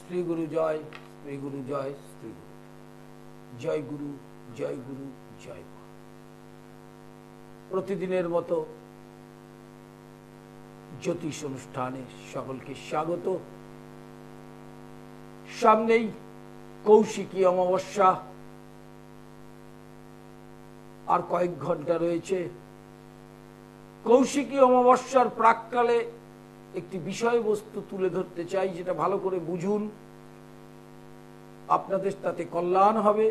শ্রী গুরু জয়, শ্রী গুরু জয়, শ্রী গুরু জয়, গুরু জয়, গুরু জয়। প্রতিদিনের মতো জ্যোতিষ অনুষ্ঠানে সকলকে স্বাগত। সামনেই কৌশিকী অমাবস্যা, আর কয়েক ঘন্টা রয়েছে। কৌশিকী অমাবস্যার প্রাক্কালে একটি বিষয়বস্তু তুলে ধরতে চাই, যেটা ভালো করে বুঝুন, আপনাদের তাতে কল্যাণ হবে।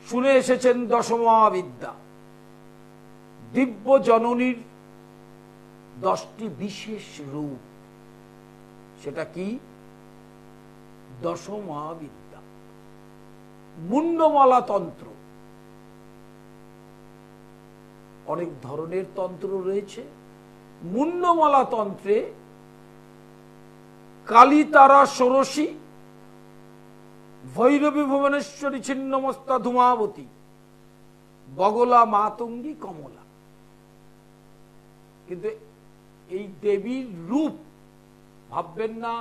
শুনে এসেছেন দশমহাবিদ্যা, দিব্য জননীর 10টি বিশেষ রূপ। সেটা কি? দশমহাবিদ্যা। মুন্ডমালা তন্ত্র। অনেক ধরনের তন্ত্র রয়েছে। মুন্ডমালা তন্ত্রে কালী, তারা, ষোড়শী, ভৈরবী, ভুবনেশ্বরী, ছিন্নমস্তা, ধূমাবতী, বগলা, মাতঙ্গী, কমলা। কিন্তু এই দেবীর রূপ ভাববেন না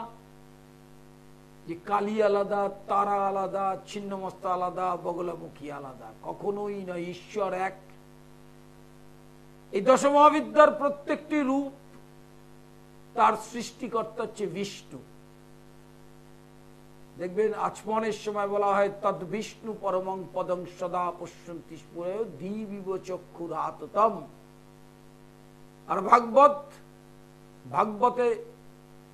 যে কালী আলাদা, তারা আলাদা, ছিন্নমস্তা আলাদা, বগলামুখী আলাদা। কখনোই নয়, ঈশ্বর এক। এই দশমহাবিদ্যার প্রত্যেকটি রূপ তার সৃষ্টিকর্তা হচ্ছে বিষ্ণু। দেখবেন আচমনের সময় বলা হয় তদ বিষ্ণু পরমং পদং সদা পশ্যন্তি স্ফুরয় দিবিব চক্ষুরাততম। আর ভাগবতে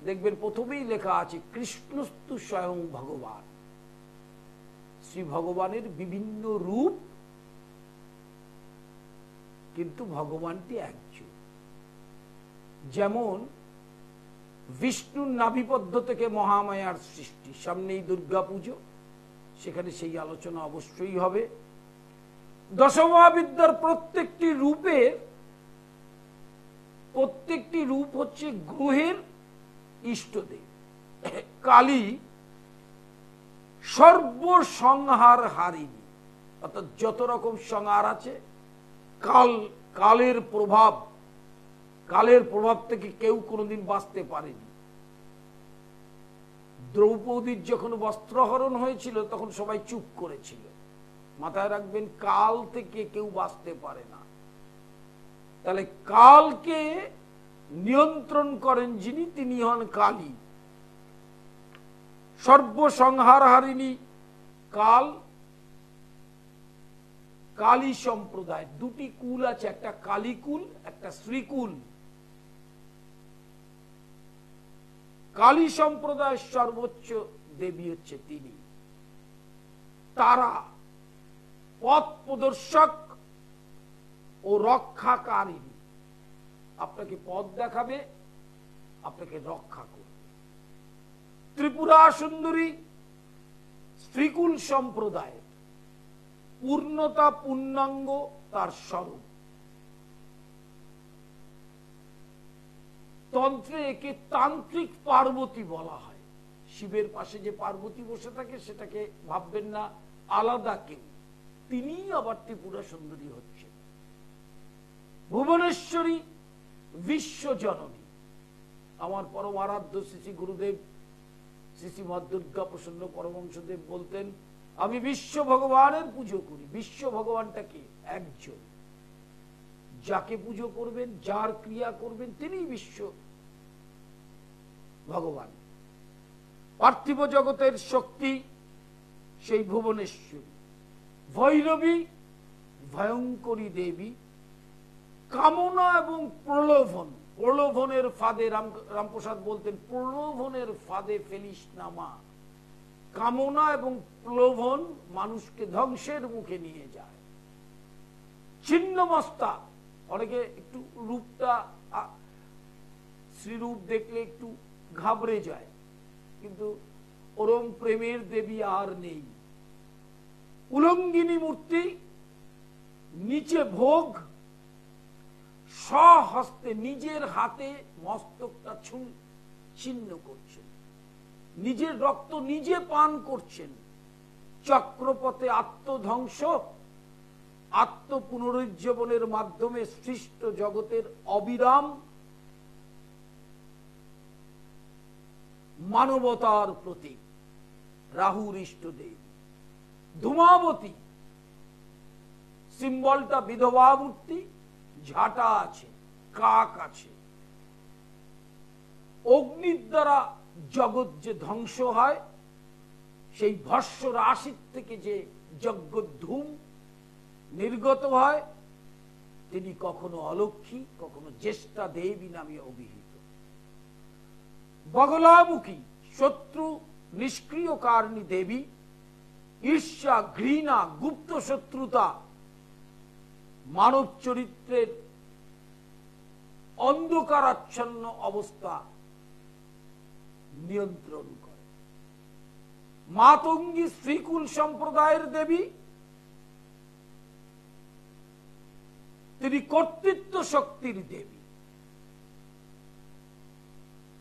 দেখবেন প্রথমেই লেখা আছে কৃষ্ণস্তু স্বয়ং ভগবান। শ্রী ভগবানের বিভিন্ন রূপ, কিন্তু ভগবানটি একজন। যেমন বিষ্ণুর নাভিপদ্ম থেকে মহামায়ার সৃষ্টি। সামনেই দুর্গা পুজো, সেখানে সেই আলোচনা অবশ্যই হবে। দশমহাবিদ্যার প্রত্যেকটি রূপ হচ্ছে গ্রহের ইষ্টদেব। কালী সর্বসংহার হারিণী, অর্থাৎ যত রকম সংহার আছে, কালের প্রভাব থেকে কেউ কোনোদিন বাঁচতে পারেনি। দ্রৌপদীর যখন বস্ত্রহরণ হয়েছিল তখন সবাই চুপ করেছিল। মাথায় রাখবেন, কাল থেকে কেউ বাঁচতে পারে না। তাহলে কালকে নিয়ন্ত্রণ করেন যিনি, তিনি হন কালী। সর্বসংহার হারিণী কাল। কালী সম্প্রদায় দুটি কুল আছে, একটা কালীকুল, একটা শ্রীকুল। কালী সম্প্রদায়ের সর্বোচ্চ দেবী হচ্ছে তিনি। তারা পথ প্রদর্শক ও রক্ষাকারিণী। আপনাকে পথ দেখাবে, আপনাকে রক্ষা করবে। ত্রিপুরা সুন্দরী শ্রীকুল সম্প্রদায়, পূর্ণতা, পূর্ণাঙ্গ তার স্বরূপ। তন্ত্রে একে তান্ত্রিক পার্বতী বলা হয়। শিবের পাশে যে পার্বতী বসে থাকে সেটাকে ভাববেন না আলাদা কেউ, তিনিই আবার ত্রিপুরা সুন্দরী হচ্ছেন। ভুবনেশ্বরী বিশ্বজননী। আমার পরম আরাধ্য শ্রী গুরুদেব শ্রী মা দুর্গা প্রসন্ন পরমহংসদেব বলতেন, আমি বিশ্ব ভগবানের পুজো করি। বিশ্ব ভগবানটা কি? একজন। যাকে পুজো করবেন, যার ক্রিয়া করবেন, তিনিই বিশ্ব ভগবান। পার্থিব জগতের শক্তি সেই ভুবনেশ্বরী। ভৈরবী ভয়ঙ্করী দেবী। কামনা এবং প্রলোভনের ফাঁদে, রামপ্রসাদ বলতেন, প্রলোভনের ফাঁদে ফেলিস না মা। কামনা এবং প্রলোভন মানুষকে ধ্বংসের মুখে নিয়ে যায়। ছিন্নমস্তা, অনেকে একটু রূপটা, শ্রীরূপ দেখলে একটু ঘাবড়ে যায়, কিন্তু ওরম প্রেমের দেবী আর নেই। উলঙ্গিনী মূর্তি, নিচে ভোগ, স্বহস্তে নিজের হাতে মস্তকটা ছিন্ন করছেন, নিজের রক্ত নিজে পান করছেন। চক্রপথে আত্মধ্বংস, আত্ম পুনরুজ্জীবনের মাধ্যমে সৃষ্ট জগতের অবিরাম মানবতার প্রতীক, রাহুর ইষ্টদেব। ধূমাবতী সিম্বলটা বিধবা মূর্তি, ঝাঁটা আছে, কাক আছে। অগ্নির দ্বারা জগৎ যে ধ্বংস হয়, সেই ভস্য রাশির থেকে যে যজ্ঞ ধূম নির্গত হয়, তিনি কখনো অলক্ষ্মী, কখনো জ্যেষ্ঠা দেবী নামে অভিহিত। বগলামুখী শত্রু নিষ্ক্রিয় কারণী দেবী। ঈর্ষা, ঘৃণা, গুপ্ত শত্রুতা মানব চরিত্রের অন্ধকারাচ্ছন্ন অবস্থা নিয়ন্ত্রণ করে। মাতঙ্গী শ্রীকুল সম্প্রদায়ের দেবী, তিনি কর্তৃত্ব শক্তির দেবী।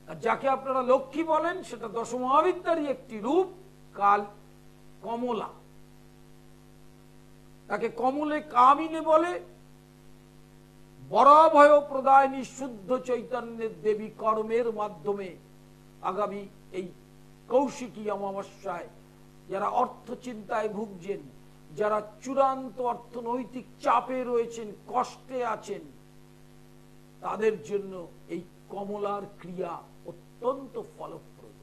আর যাকে আপনারা লক্ষ্মী বলেন, সেটা দশমহাবিদ্যারই একটি রূপ, কাল কমলা। তাকে কমলে কামিনী বলে। বরাভয় প্রদায়নী শুদ্ধ চৈতন্যের দেবী কর্মের মাধ্যমে আগামী এই কৌশিকী অমাবস্যায় যারা অর্থ চিন্তায় ভুগছেন, যারা চূড়ান্ত অর্থনৈতিক চাপে রয়েছেন, কষ্টে আছেন, তাদের জন্য এই কমলার ক্রিয়া অত্যন্ত ফলপ্রদ।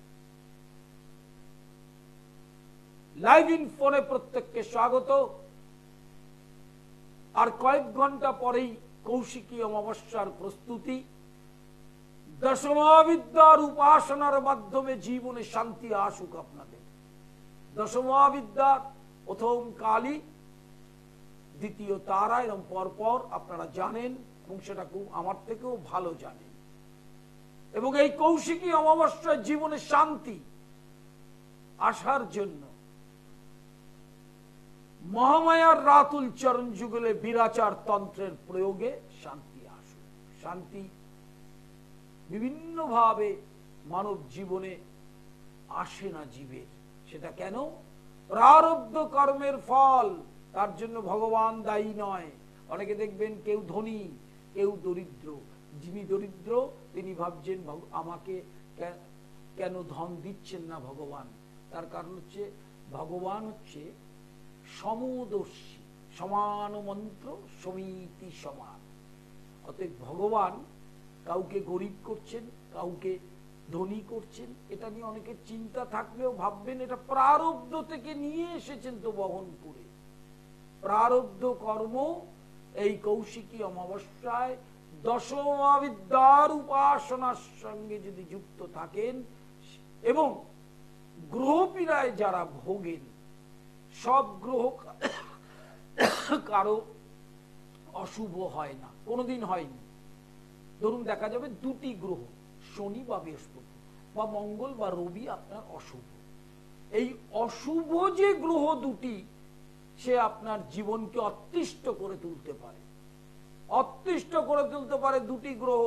লাইভ ইন ফোনে প্রত্যেককে স্বাগত। আর কয়েক ঘন্টা পরেই কৌশিকী অমাবস্যার প্রস্তুতি। দশমহাবিদ্যার উপাসনার মাধ্যমে জীবনে শান্তি আসুক আপনাদের। দশমহাবিদ্যার প্রথম কালী, দ্বিতীয় তারা, এরকম পরপর আপনারা জানেন এবং সেটা খুব আমার থেকেও ভালো জানেন। এবং এই কৌশিকী অমাবস্যার জীবনে শান্তি আসার জন্য মহামায়ার রাতুল চরণ যুগলে বিরাচার তন্ত্রের প্রয়োগে শান্তি আসুক। শান্তি বিভিন্ন ভাবে মানব জীবনে আসে না জীবের, সেটা কেন? প্রারব্ধ কর্মের ফল, তার জন্য ভগবান দায়ী নয়। অনেকে দেখবেন কেউ ধনী, কেউ দরিদ্র। যিনি দরিদ্র তিনি ভাবছেন আমাকে কেন ধন দিচ্ছেন না ভগবান। তার কারণ হচ্ছে ভগবান হচ্ছে সমদর্শী, সমান মন্ত্র সমিতি সমান। অতএব ভগবান কাউকে গরিব করছেন, কাউকে ধনী করছেন, এটা নিয়ে অনেকের চিন্তা থাকলেও ভাববেন এটা প্রারব্ধ থেকে নিয়ে এসেছেন তো বহন করে। প্রারব্ধ কর্ম এই কৌশিকী অমাবস্যায় দশমহাবিদ্যার উপাসনার সঙ্গে যদি যুক্ত থাকেন এবং গ্রহপীড়ায় যারা ভোগেন, সব গ্রহ কারো অশুভ হয় না, কোনোদিন হয়নি। ধরুন দেখা যাবে দুটি গ্রহ, শনি বা বৃহস্পতি বা মঙ্গল বা রবি আপনার অশুভ। এই অশুভ যে গ্রহ দুটি, সে আপনার জীবনকে অতিষ্ঠ করে তুলতে পারে। অতিষ্ঠ করে তুলতে পারে দুটি গ্রহ।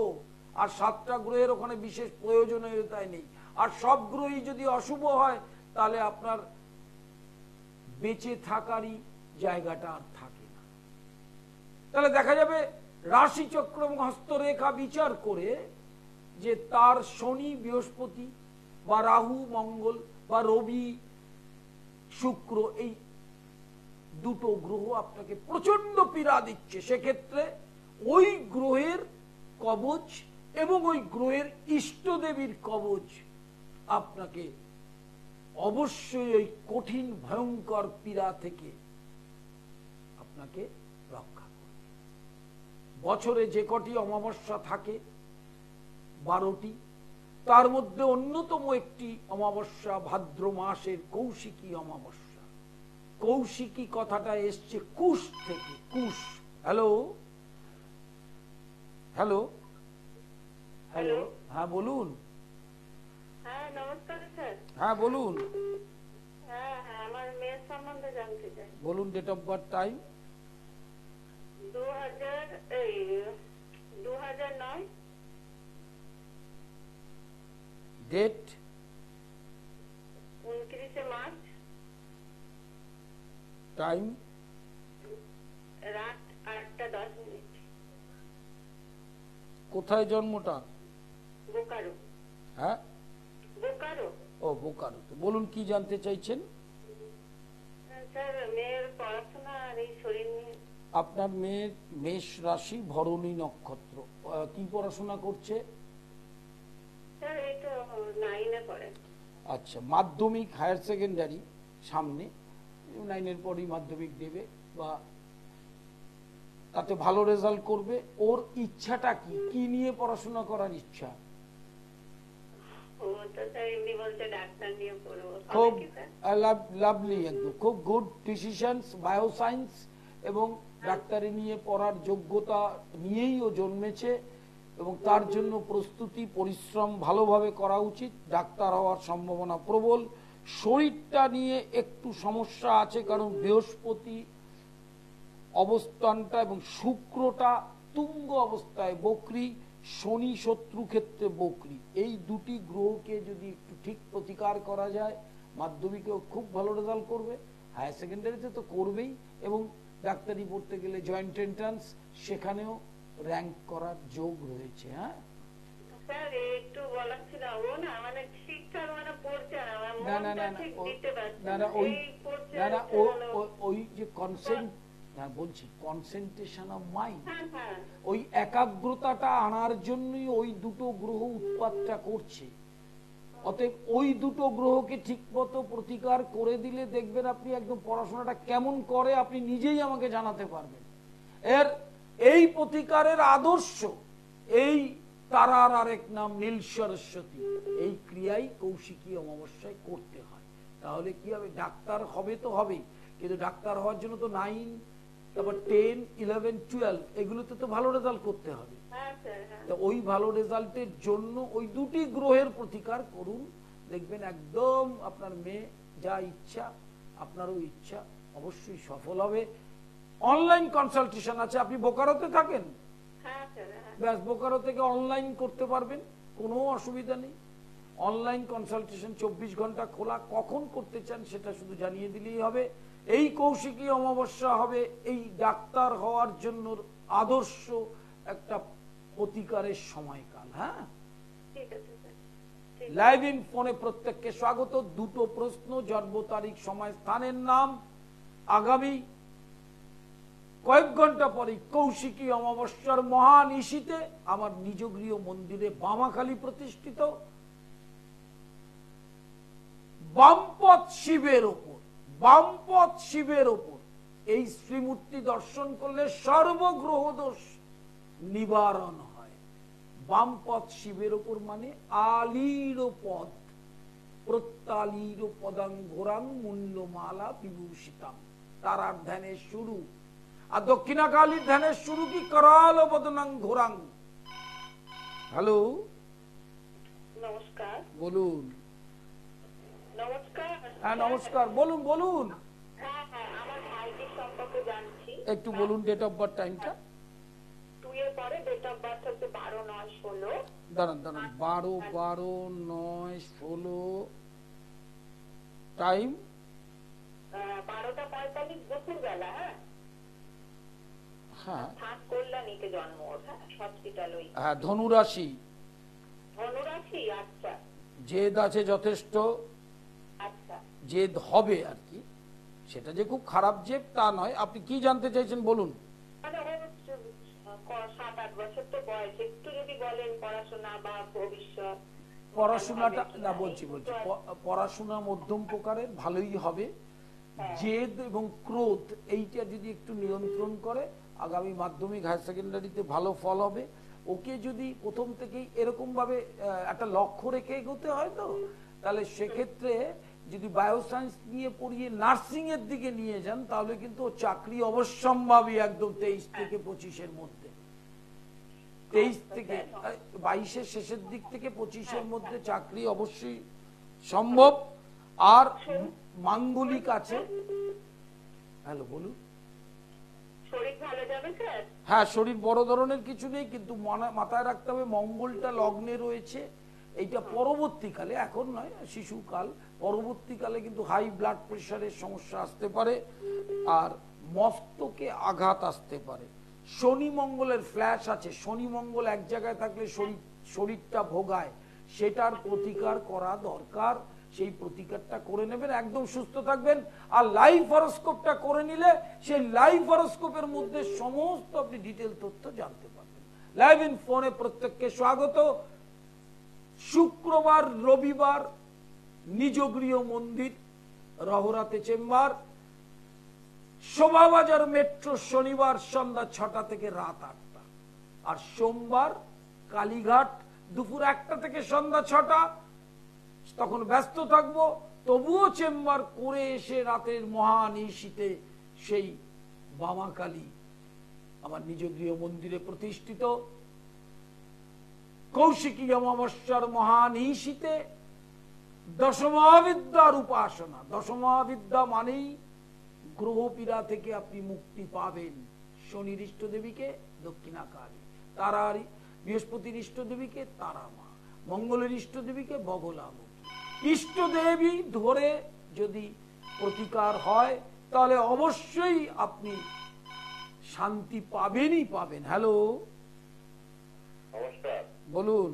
আর 7টা গ্রহের ওখানে বিশেষ প্রয়োজনীয়তা নেই। আর সব গ্রহই যদি অশুভ হয়, তাহলে আপনার বেঁচে থাকারই জায়গাটা আর থাকে না। তাহলে দেখা যাবে রাশিচক্র এবং হস্তরেখা বিচার করে যে তার শনি বৃহস্পতি বা রাহু মঙ্গল বা রবি শুক্র, এই দুটো গ্রহ আপনাকে প্রচন্ড পীড়া দিচ্ছে। সেক্ষেত্রে ওই গ্রহের কবচ এবং ওই গ্রহের ইষ্টদেবীর কবচ আপনাকে অবশ্যই ওই কঠিন ভয়ঙ্কর পীড়া থেকে আপনাকে রক্ষা করবে। বছরে যে কটি অমাবস্যা থাকে 12টি, তার মধ্যে অন্যতম একটি অমাবস্যা ভাদ্র মাসের কৌশিকী অমাবস্যা। কৌশিকী কথাটা এসছে কুশ থেকে। কুশ, হ্যালো হ্যালো হ্যালো, হ্যাঁ বলুন। হ্যাঁ নমস্কার স্যার। হ্যাঁ বলুন। হ্যাঁ হ্যাঁ, আমার মেয়ের সম্বন্ধে জানতে চাই। বলুন date of birth, time. 2009, date 29 March, time রাত 8টা 10 মিনিট। কোথায় জন্মটা? বোকারো। হ্যাঁ বোকারো বোকারো। ও বোকারোতে, বলুন কি জানতে চাইছেন? স্যার মেয়ের পড়াশোনা আর এই শরীর নিয়ে। আপনার মেয়ের মেষ রাশি, ভরণী নক্ষত্র, কি পড়াশোনা করছে? স্যার এই তো 9-এ পড়ে। আচ্ছা, মাধ্যমিক হায়ার সেকেন্ডারি সামনে, 9-এর পরই মাধ্যমিক দেবে, বা তাতে ভালো রেজাল্ট করবে। ওর ইচ্ছাটা কি, কি নিয়ে পড়াশোনা করার ইচ্ছা? ও তো স্যার এমনি বলছে ডাক্তার নিয়ে পড়বো। খুব হবে কি স্যার? লাভলি, একদম খুব গুড ডিসিশনস। বায়োসায়েন্স এবং ডাক্তারি নিয়ে পড়ার যোগ্যতা নিয়েই ও জন্মেছে, এবং তার জন্য প্রস্তুতি পরিশ্রম ভালোভাবে করা উচিত। ডাক্তার হওয়ার সম্ভাবনা প্রবল। শরীরটা নিয়ে একটু সমস্যা আছে, কারণ বৃহস্পতি অবস্থানটা এবং শুক্রটা তুঙ্গ অবস্থায় বকরি, শনি শত্রু ক্ষেত্রে বকরি, এই দুটি গ্রহকে যদি একটু ঠিক প্রতিকার করা যায়, মাধ্যমিকেও খুব ভালো রেজাল্ট করবে, হায়ার সেকেন্ডারিতে তো করবেই, এবং ডাক্তারি পড়তে গেলে জয়েন্ট এন্ট্রান্স, সেখানেও র্যাঙ্ক করার যোগ রয়েছে। হ্যাঁ স্যার একটু বলার ছিল, ও না মানে ঠিকঠাক মানে পড়ছে না, না না না মনটা না ঠিক ও- দিতে পারছে না না। না ওই এই পড়ছে না না হচ্ছে ও হলো। ওই যে কনসেন্ট, হ্যাঁ বলছি, কনসেন্ট্রেশন অফ মাইন্ড, হ্যাঁ হ্যাঁ ওই একাগ্রতাটা আনার জন্যই ওই দুটো গ্রহ উৎপাতটা করছে। অতএব ওই দুটো গ্রহকে ঠিক মতো প্রতিকার করে দিলে দেখবেন আপনি একদম পড়াশোনাটা কেমন করে আপনি নিজেই আমাকে জানাতে পারবেন। এর এই প্রতিকারের আদর্শ, এই তারার আরেক নাম নীল সরস্বতী, এই ক্রিয়াই কৌশিকী অমাবস্যায় করতে হয়। তাহলে কি হবে, ডাক্তার হবে তো হবেই, কিন্তু ডাক্তার হওয়ার জন্য তো 9, তারপর 10, 11, 12 এগুলোতে তো ভালো রেজাল্ট করতে হবে। হ্যাঁ স্যার হ্যাঁ। তো ওই ভালো রেজাল্টের জন্য ওই দুটি গ্রহের প্রতিকার করুন, দেখবেন একদম আপনার মেয়ে যা ইচ্ছা, আপনারও ইচ্ছা অবশ্যই সফল হবে। অনলাইন কনসালটেশন আছে, আপনি বোকারোতে থাকেন, হ্যাঁ স্যার হ্যাঁ। ব্যাস বোকারো থেকে অনলাইন করতে পারবেন, কোনো অসুবিধা নেই। অনলাইন কনসালটেশন 24 ঘন্টা খোলা, কখন করতে চান সেটা শুধু জানিয়ে দিলেই হবে। এই কৌশিকী অমাবস্যা হবে এই ডাক্তার হওয়ার জন্য আদর্শ একটা প্রতিকারের সময়কাল। হ্যাঁ, ঠিক আছে স্যার, ঠিক লাইভ ইন ফোনে প্রত্যেককে স্বাগত। দুটো প্রশ্ন, জন্ম তারিখ, সময়, স্থানের নাম। আগামী কয়েক ঘন্টা পরে কৌশিকী অমাবস্যার মহান ইসিতে আমার নিজ গৃহ মন্দিরে বামাখালী প্রতিষ্ঠিত বামপথ শিবের ওপর, বামপথ শিবের ওপর এই শ্রীমূর্তি দর্শন করলে সর্বগ্রহ দোষ নিবারণ হয়। বামপথ শিবের ওপর মানে আলীর পদ, প্রত্যালীর পদাঙ্গরাং মুন্ডমালা বিভূষিতাম, তারার ধ্যানের শুরু। আর দক্ষিণাকালীর ধ্যানের শুরু কি, করাল বদনাং ঘোরাং। হ্যালো, নমস্কার। বলুন। নমস্কার। হ্যাঁ নমস্কার, বলুন বলুন। হ্যাঁ হ্যাঁ, আমার ভাইটির সম্পর্কে জানছি। একটু বলুন ডেট অফ বার্থ, টাইমটা। 2 এর পরে ডেট অফ বার্থ হচ্ছে 12/9/16। দাঁড়ান দাঁড়ান, 12/12/9/16, টাইম 12টা 45 দুপুর বেলা। হ্যাঁ হ্যাঁ থাক কল্যাণীতে জন্ম ওর। হ্যাঁ হসপিটাল ওই হ্যাঁ, ধনুরাশি, ধনুরাশি। আচ্ছা জেদ আছে যথেষ্ট, আচ্ছা। জেদ হবে আর কি, সেটা যে খুব খারাপ জেদ তা নয়। আপনি কি জানতে চাইছেন বলুন। মানে ওর 7-8 বছর তো বয়স, একটু যদি বলেন পড়াশোনা বা ভবিষ্যৎ। পড়াশোনাটা না, বলছি পড়াশোনা মধ্যম প্রকারের, ভালোই হবে। জেদ এবং ক্রোধ এইটা যদি একটু নিয়ন্ত্রণ করে, আগামী মাধ্যমিক হায়ার সেকেন্ডারিতে ভালো ফল হবে। ওকে যদি প্রথম থেকেই এরকম ভাবে একটা লক্ষ্য রেখে এগোতে হয়, তো তাহলে সেক্ষেত্রে যদি বায়োসায়েন্স নিয়ে পড়িয়ে নার্সিং এর দিকে নিয়ে যান, তাহলে কিন্তু ও চাকরি অবশ্যম্ভাবী একদম 23 থেকে 25-এর মধ্যে। 23 থেকে 22-এর শেষের দিক থেকে 25-এর মধ্যে চাকরি অবশ্যই সম্ভব। আর মাঙ্গলিক আছে। হ্যালো, বলুন। শরীর ভালো যাবে স্যার? হ্যাঁ, শরীর বড় ধরনের কিছু নেই, কিন্তু মাথায় রাখতে হবে মঙ্গলটা লগ্নে রয়েছে। এইটা পরবর্তীকালে, এখন নয়, শিশুকাল, পরবর্তীকালে কিন্তু হাই ব্লাড প্রেশারের সমস্যা আসতে পারে, আর মস্তকে আঘাত আসতে পারে। শনি মঙ্গলের ফ্ল্যাশ আছে, শনি মঙ্গল এক জায়গায় থাকলে শরীরটা ভোগায়, সেটার প্রতিকার করা দরকার। সেই প্রতিকারটা করে নেবেন, একদম সুস্থ থাকবেন। আর লাইভ হরোস্কোপটা করে নিলে সেই লাইভ হরোস্কোপের মধ্যে সমস্ত আপনি ডিটেল তথ্য জানতে পারবেন। লাইভ ইন ফোনে প্রত্যেককে স্বাগত। শুক্রবার রবিবার নিজ গৃহ মন্দির রহরাতে চেম্বার, শোভাবাজার মেট্রো, শনিবার সন্ধ্যা 6টা থেকে রাত 8টা, আর সোমবার কালীঘাট দুপুর 1টা থেকে সন্ধ্যা 6টা। তখন ব্যস্ত থাকবো, তবুও চেম্বার করে এসে রাতের মহানিশীতে সেই বামাকালী আমার নিজ গৃহ মন্দিরে প্রতিষ্ঠিত কৌশিকী অমাবস্যার মহানিশীতে দশমহাবিদ্যার উপাসনা। দশমহাবিদ্যা মানেই গ্রহপীড়া থেকে আপনি মুক্তি পাবেন। শনির ইষ্ট দেবীকে দক্ষিণাকালী, তারার বৃহস্পতির ইষ্ট দেবীকে তারা মা, মঙ্গলের ইষ্ট দেবীকে বগলামুখী। ইষ্ট দেবী ধরে যদি প্রতিকার হয় তাহলে অবশ্যই আপনি শান্তি পাবেনই পাবেন। হ্যালো, নমস্কার। বলুন।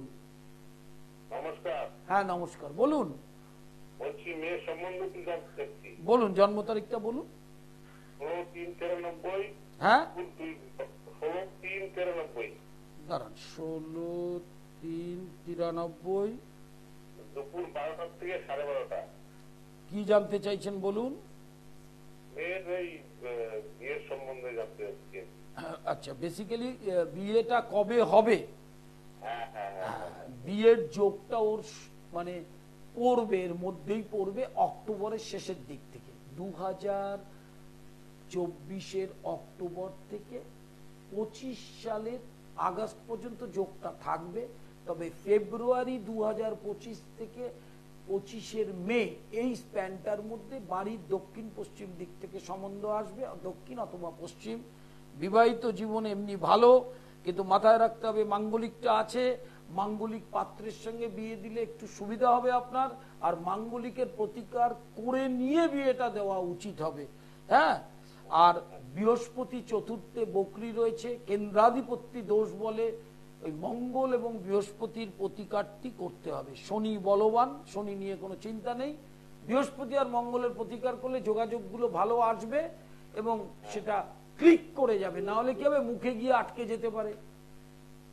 নমস্কার। হ্যাঁ নমস্কার, বলুন। বলছি মেয়ের সম্বন্ধে কি জানতে চাচ্ছি। বলুন, জন্ম তারিখটা বলুন। 16/3/93। হ্যাঁ 16/3/93। দাঁড়ান, 16/3/93। দুপুর 12টা থেকে 12:30। কি জানতে চাইছেন বলুন। মেয়ের এই বিয়ের সম্বন্ধে জানতে চাচ্ছি। আচ্ছা, বেসিক্যালি বিয়েটা কবে হবে? হ্যাঁ হ্যাঁ হ্যাঁ। বিয়ের যোগটা ওর মানে পড়বে, এর মধ্যেই পড়বে অক্টোবরের শেষের দিক থেকে। 2024-এর অক্টোবর থেকে 25 সালের আগস্ট পর্যন্ত যোগটা থাকবে। তবে ফেব্রুয়ারি 2025 থেকে 25-এর মে, এই স্প্যানটার মধ্যে বাড়ির দক্ষিণ পশ্চিম দিক থেকে সম্বন্ধ আসবে, দক্ষিণ অথবা পশ্চিম। বিবাহিত জীবন এমনি ভালো, কিন্তু মাথায় রাখতে হবে মাঙ্গলিকটা আছে। মাঙ্গলিক পাত্রের সঙ্গে বিয়ে দিলে একটু সুবিধা হবে আপনার, আর মাঙ্গলিকের প্রতিকার করে নিয়ে বিয়েটা দেওয়া উচিত হবে। হ্যাঁ, আর বৃহস্পতি চতুর্থে বকরি রয়েছে, কেন্দ্রাধিপত্য দোষ বলে ওই মঙ্গল এবং বৃহস্পতির প্রতিকারটি করতে হবে। শনি বলবান, শনি নিয়ে কোনো চিন্তা নেই। বৃহস্পতি আর মঙ্গলের প্রতিকার করলে যোগাযোগগুলো ভালো আসবে এবং সেটা ক্লিক করে যাবে, না হলে কি হবে মুখে গিয়ে আটকে যেতে পারে।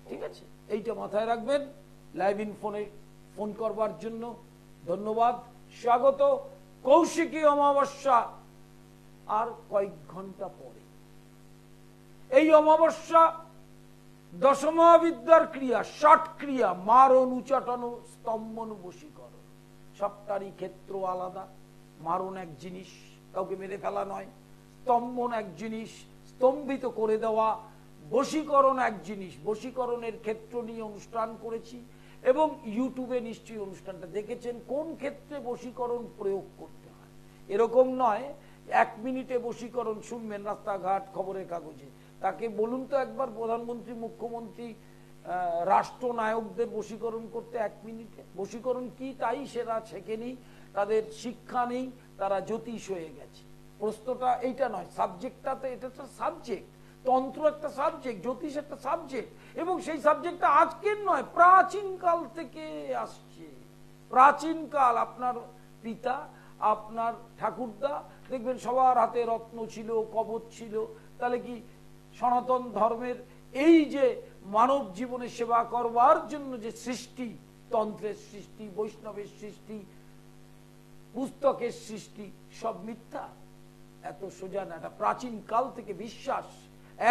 ঠিক আছে, এইটা মাথায় রাখবেন। লাইভ ইন ফোনে ফোন করবার জন্য ধন্যবাদ, স্বাগত। কৌশিকী অমাবস্যা আর কয়েক ঘন্টা পরে। এই অমাবস্যা দশমহাবিদ্যার ক্রিয়া, ষট ক্রিয়া, মারণ, উচাটন, স্তম্ভন, বশীকরণ। সবটারই ক্ষেত্র আলাদা। মারণ এক জিনিস, কাউকে মেরে ফেলা নয়। স্তম্ভন এক জিনিস, স্তম্ভিত করে দেওয়া। বশীকরণ এক জিনিস, বশীকরণের ক্ষেত্র নিয়ে অনুষ্ঠান করেছি এবং ইউটিউবে নিশ্চয়ই অনুষ্ঠানটা দেখেছেন। কোন ক্ষেত্রে বশীকরণ প্রয়োগ করতে হয় এরকম নয় 1 মিনিটে বশীকরণ শুনবেন রাস্তাঘাট, খবরের কাগজে। তাকে বলুন তো একবার প্রধানমন্ত্রী, মুখ্যমন্ত্রী, রাষ্ট্রনায়কদের বশীকরণ করতে 1 মিনিটে। বশীকরণ কি তাই সেরা শেখেনি, তাদের শিক্ষা নেই, তারা জ্যোতিষ হয়ে গেছে। প্রশ্নটা এইটা নয়, সাবজেক্টটাতে, এটা একটা সাবজেক্ট। তন্ত্র একটা সাবজেক্ট, জ্যোতিষ একটা সাবজেক্ট, এবং সেই সাবজেক্টটা আজকের নয়, প্রাচীন কাল থেকে আসছে। প্রাচীন কাল, আপনার পিতা, আপনার ঠাকুরদা, দেখবেন সবার হাতে রত্ন ছিল, কবচ ছিল। তাহলে কি সনাতন ধর্মের এই যে মানব জীবনে সেবা করবার জন্য যে সৃষ্টি, তন্ত্রের সৃষ্টি, বৈষ্ণবের সৃষ্টি, পুস্তকের সৃষ্টি, সব মিথ্যা? এত সোজা না। এটা প্রাচীন কাল থেকে বিশ্বাস,